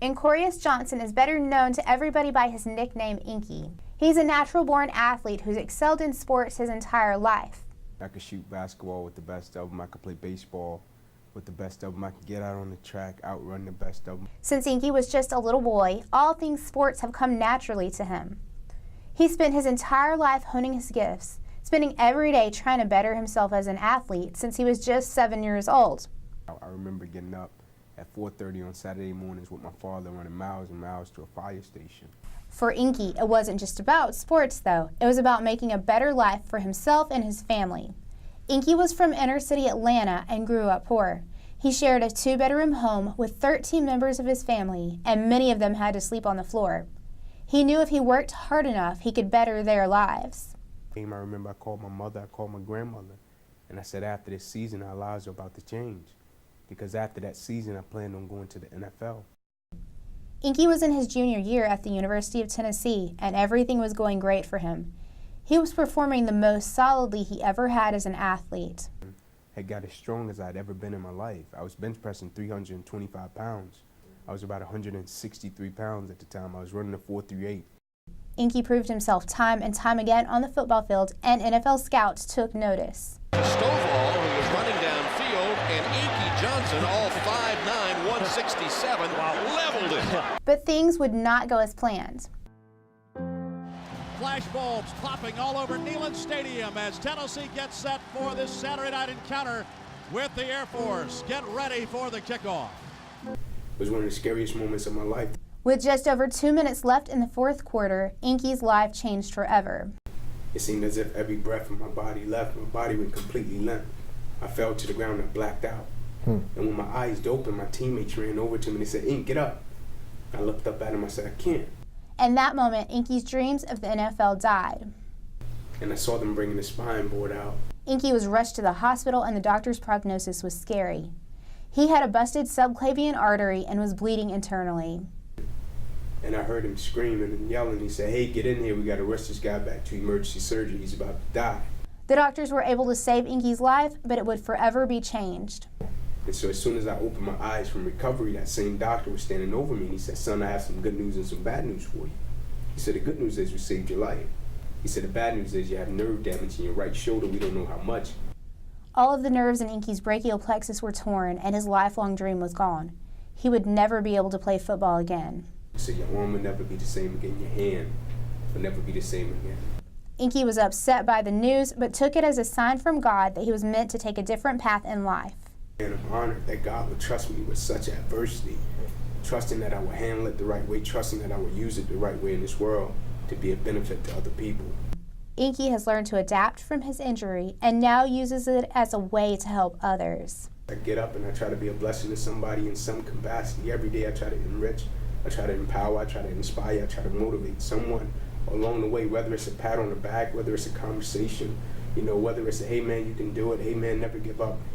Inky Johnson is better known to everybody by his nickname Inky. He's a natural-born athlete who's excelled in sports his entire life. I could shoot basketball with the best of them. I could play baseball with the best of them. I could get out on the track, outrun the best of them. Since Inky was just a little boy, all things sports have come naturally to him. He spent his entire life honing his gifts, spending every day trying to better himself as an athlete since he was just 7 years old. I remember getting up at 4:30 on Saturday mornings with my father running miles and miles to a fire station. For Inky, it wasn't just about sports though. It was about making a better life for himself and his family. Inky was from inner city Atlanta and grew up poor. He shared a 2-bedroom home with 13 members of his family, and many of them had to sleep on the floor. He knew if he worked hard enough, he could better their lives. I remember I called my mother, I called my grandmother, and I said after this season our lives are about to change. Because after that season I planned on going to the NFL. Inky was in his junior year at the University of Tennessee, and everything was going great for him. He was performing the most solidly he ever had as an athlete. I got as strong as I'd ever been in my life. I was bench pressing 325 pounds. I was about 163 pounds at the time. I was running a 4.38. Inky proved himself time and time again on the football field, and NFL scouts took notice. Stovall, who was running downfield, and Inky Johnson, all 5'9", 167, leveled it. But things would not go as planned. Flash bulbs popping all over Neyland Stadium as Tennessee gets set for this Saturday night encounter with the Air Force. Get ready for the kickoff. It was one of the scariest moments of my life. With just over 2 minutes left in the fourth quarter, Inky's life changed forever. It seemed as if every breath of my body left, my body went completely limp. I fell to the ground and blacked out. And when my eyes opened, my teammates ran over to me and they said, "Ink, get up." I looked up at him, I said, "I can't." In that moment, Inky's dreams of the NFL died. And I saw them bringing the spine board out. Inky was rushed to the hospital and the doctor's prognosis was scary. He had a busted subclavian artery and was bleeding internally. And I heard him screaming and yelling. He said, "Hey, get in here. We got to rush this guy back to emergency surgery. He's about to die." The doctors were able to save Inky's life, but it would forever be changed. And so as soon as I opened my eyes from recovery, that same doctor was standing over me and he said, "Son, I have some good news and some bad news for you." He said, "The good news is we saved your life." He said, "The bad news is you have nerve damage in your right shoulder. We don't know how much." All of the nerves in Inky's brachial plexus were torn and his lifelong dream was gone. He would never be able to play football again. He said, "Your arm will never be the same again. Your hand will never be the same again." Inky was upset by the news, but took it as a sign from God that he was meant to take a different path in life. And I'm honored that God would trust me with such adversity, trusting that I would handle it the right way, trusting that I would use it the right way in this world to be a benefit to other people. Inky has learned to adapt from his injury and now uses it as a way to help others. I get up and I try to be a blessing to somebody in some capacity. Every day I try to enrich, I try to empower, I try to inspire, I try to motivate someone along the way, whether it's a pat on the back, whether it's a conversation, whether it's a, "Hey man, you can do it," "Hey man, never give up."